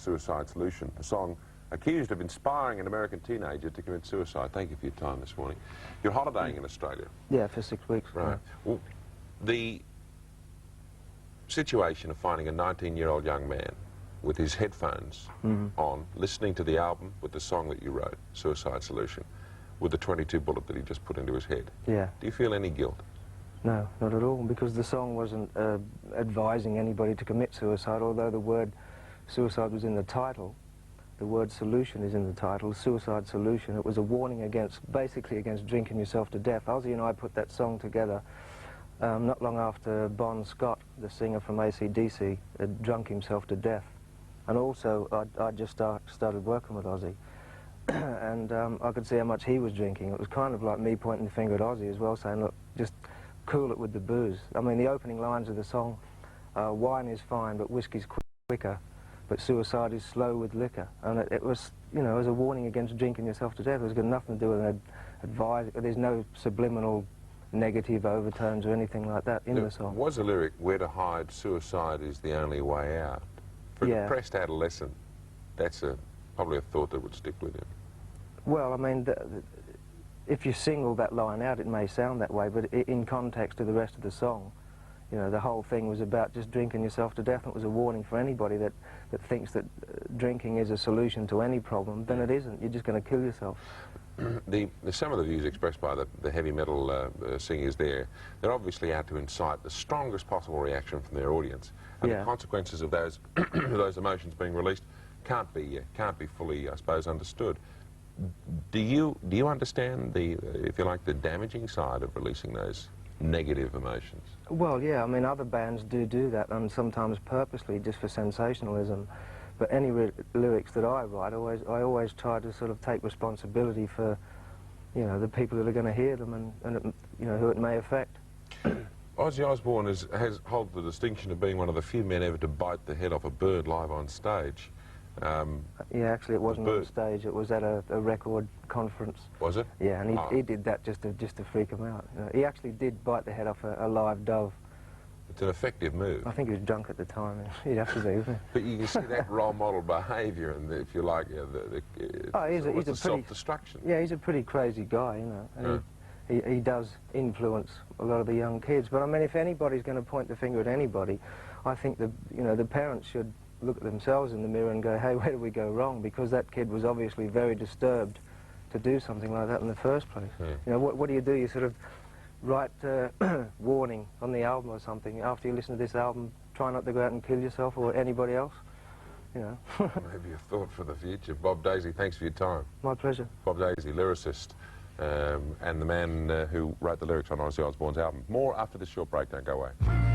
Suicide Solution, a song accused of inspiring an American teenager to commit suicide. Thank you for your time this morning. You're holidaying in Australia. Yeah, for 6 weeks. Right. Well, the situation of finding a 19-year-old young man with his headphones on, listening to the album with the song that you wrote, Suicide Solution, with the .22 bullet that he just put into his head. Yeah. Do you feel any guilt? No, not at all, because the song wasn't advising anybody to commit suicide, although the word suicide was in the title. The word solution is in the title, Suicide Solution. It was a warning against, basically against drinking yourself to death. Ozzy and I put that song together not long after Bon Scott, the singer from AC/DC, had drunk himself to death. And also, I just started working with Ozzy. And I could see how much he was drinking. It was kind of like me pointing the finger at Ozzy as well, saying, look, just cool it with the booze. I mean, the opening lines of the song, wine is fine, but whiskey's quicker, but suicide is slow with liquor. And it was, you know, as a warning against drinking yourself to death. It was got nothing to do with an advice. There's no subliminal negative overtones or anything like that in the song. Was the lyric, where to hide, suicide is the only way out? For a depressed adolescent, that's probably a thought that would stick with him. Well, I mean, if you single that line out, it may sound that way, but in context to the rest of the song, you know, the whole thing was about just drinking yourself to death. It was a warning for anybody that thinks that drinking is a solution to any problem. Then it isn't. You're just going to kill yourself. Some of the views expressed by the heavy metal singers there, they're obviously out to incite the strongest possible reaction from their audience. And the consequences of those those emotions being released can't be fully, I suppose, understood. Do you understand if you like, the damaging side of releasing those negative emotions? Well, yeah, I mean, other bands do that, and sometimes purposely, just for sensationalism. But any lyrics that I write, I always try to sort of take responsibility for, you know, the people that are going to hear them and it, you know, who it may affect. Ozzy Osbourne holds the distinction of being one of the few men ever to bite the head off a bird live on stage. Yeah, actually, it wasn't on stage. It was at a record conference. Was it? Yeah, and he did that just to freak him out. You know, he actually did bite the head off a live dove. It's an effective move. I think he was drunk at the time. He'd have to be, wouldn't he? But you can see that role model behaviour, and if you like, he's a self-destruction. Yeah, he's a pretty crazy guy, you know. And he does influence a lot of the young kids. But I mean, if anybody's going to point the finger at anybody, I think the parents should look at themselves in the mirror and go, hey, where did we go wrong? Because that kid was obviously very disturbed to do something like that in the first place. Yeah. You know, what do? You sort of write warning on the album or something. After you listen to this album, try not to go out and kill yourself or anybody else. You know. Maybe a thought for the future. Bob Daisley, thanks for your time. My pleasure. Bob Daisley, lyricist, and the man who wrote the lyrics on Ozzy Osbourne's album. More after this short break. Don't go away.